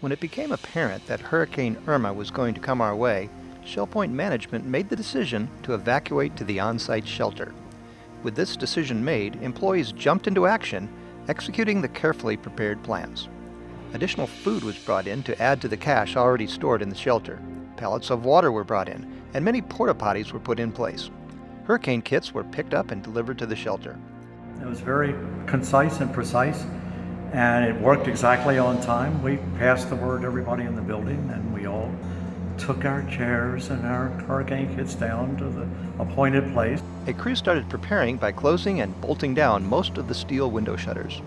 When it became apparent that Hurricane Irma was going to come our way, Shell Point management made the decision to evacuate to the on-site shelter. With this decision made, employees jumped into action, executing the carefully prepared plans. Additional food was brought in to add to the cache already stored in the shelter. Pallets of water were brought in, and many porta potties were put in place. Hurricane kits were picked up and delivered to the shelter. It was very concise and precise, and it worked exactly on time. We passed the word to everybody in the building, and we all took our chairs and our hurricane kits down to the appointed place. A crew started preparing by closing and bolting down most of the steel window shutters.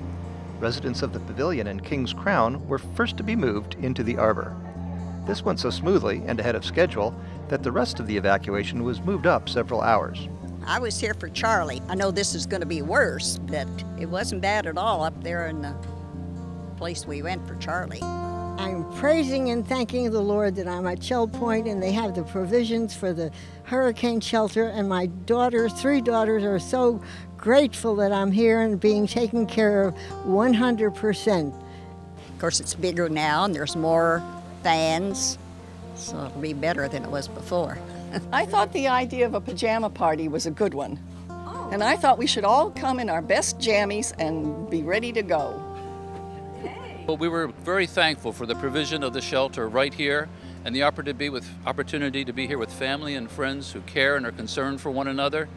Residents of the pavilion and King's Crown were first to be moved into the arbor. This went so smoothly and ahead of schedule that the rest of the evacuation was moved up several hours. I was here for Charlie. I know this is going to be worse, but it wasn't bad at all up there in the place we went for Charlie. I'm praising and thanking the Lord that I'm at Shell Point and they have the provisions for the hurricane shelter, and my daughters, 3 daughters, are so grateful that I'm here and being taken care of 100%. Of course, it's bigger now and there's more fans, so it'll be better than it was before. I thought the idea of a pajama party was a good one. Oh. And I thought we should all come in our best jammies and be ready to go. Well, we were very thankful for the provision of the shelter right here and the opportunity to be here with family and friends who care and are concerned for one another.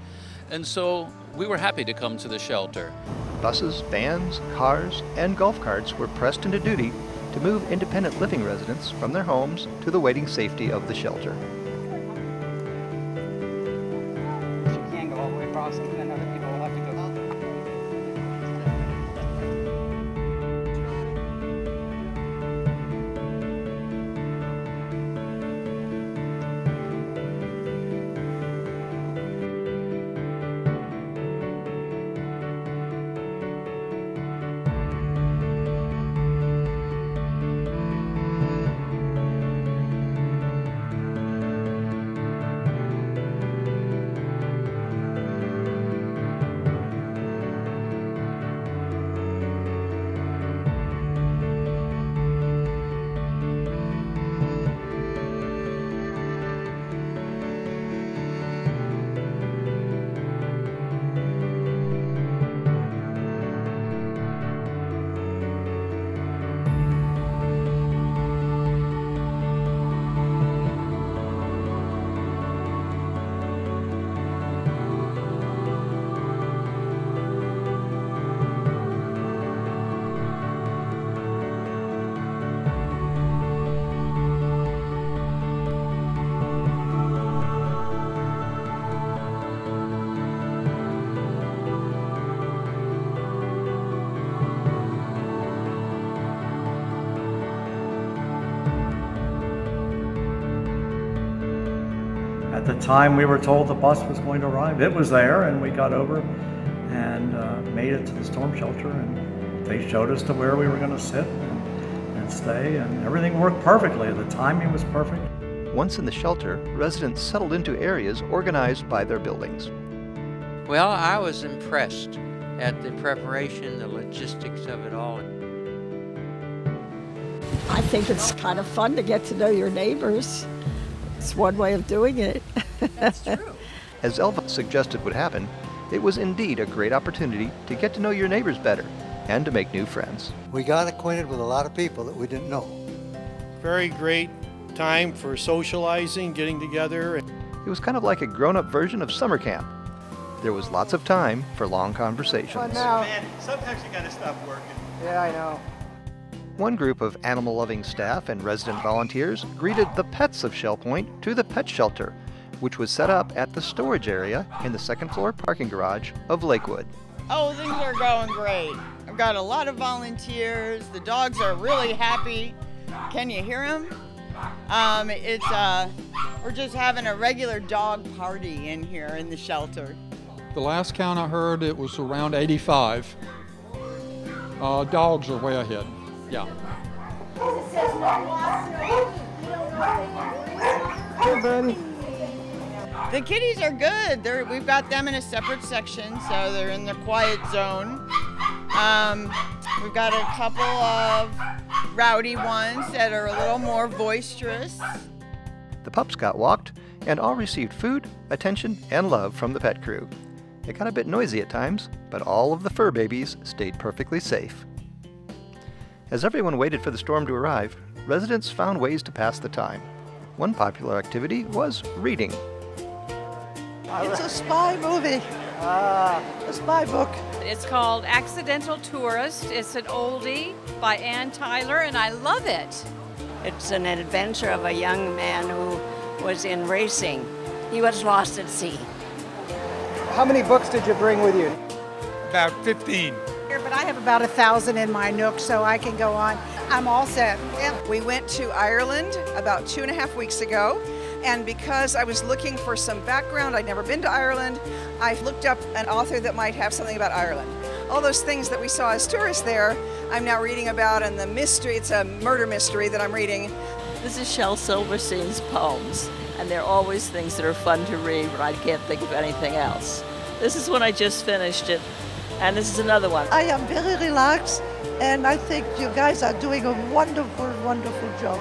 And so we were happy to come to the shelter. Buses, vans, cars, and golf carts were pressed into duty to move independent living residents from their homes to the waiting safety of the shelter. She can go all the way across, and then other people will have to go. At the time we were told the bus was going to arrive, it was there, and we got over and made it to the storm shelter, and they showed us to where we were going to sit and stay, and everything worked perfectly. The timing was perfect. Once in the shelter, residents settled into areas organized by their buildings. Well, I was impressed at the preparation, the logistics of it all. I think it's kind of fun to get to know your neighbors. It's one way of doing it. That's true. As Elva suggested would happen, it was indeed a great opportunity to get to know your neighbors better and to make new friends. We got acquainted with a lot of people that we didn't know. Very great time for socializing, getting together. It was kind of like a grown-up version of summer camp. There was lots of time for long conversations. But now, Man, sometimes you gotta stop working. yeah, I know. One group of animal-loving staff and resident volunteers greeted the pets of Shell Point to the pet shelter, which was set up at the storage area in the second-floor parking garage of Lakewood. Oh, things are going great. I've got a lot of volunteers. The dogs are really happy. Can you hear them? We're just having a regular dog party in here in the shelter. The last count I heard, it was around 85. Dogs are way ahead. Yeah. Hey, buddy. The kitties are good. We've got them in a separate section, so they're in the quiet zone. We've got a couple of rowdy ones that are a little more boisterous. The pups got walked, and all received food, attention, and love from the pet crew. It got a bit noisy at times, but all of the fur babies stayed perfectly safe. As everyone waited for the storm to arrive, residents found ways to pass the time. One popular activity was reading. It's a spy movie, a spy book. It's called Accidental Tourist. It's an oldie by Ann Tyler, and I love it. It's an adventure of a young man who was in racing. He was lost at sea. How many books did you bring with you? About 15. But I have about 1,000 in my nook, so I can go on. I'm all set. Yeah. We went to Ireland about 2.5 weeks ago, and because I was looking for some background, I'd never been to Ireland, I looked up an author that might have something about Ireland. All those things that we saw as tourists there, I'm now reading about, and the mystery, it's a murder mystery that I'm reading. This is Shel Silverstein's poems, and they're always things that are fun to read when I can't think of anything else. This is one I just finished it, and this is another one. I am very relaxed, and I think you guys are doing a wonderful, wonderful job.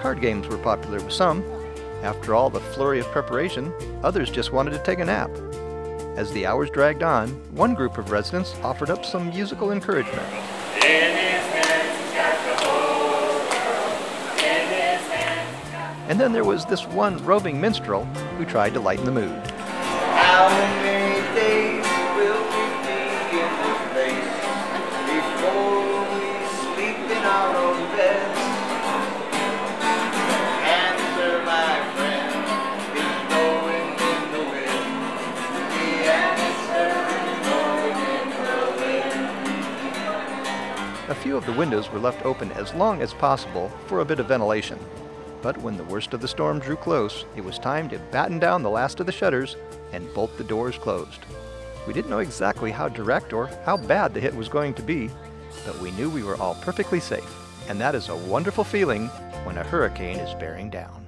Card games were popular with some. After all the flurry of preparation, others just wanted to take a nap. As the hours dragged on, one group of residents offered up some musical encouragement. And then there was this one roving minstrel who tried to lighten the mood. How many days will we be in this place before we sleep in our own beds? The answer, my friend, is blowing in the wind. The answer is blowing in the wind. A few of the windows were left open as long as possible for a bit of ventilation. But when the worst of the storm drew close, it was time to batten down the last of the shutters and bolt the doors closed. We didn't know exactly how direct or how bad the hit was going to be, but we knew we were all perfectly safe. And that is a wonderful feeling when a hurricane is bearing down.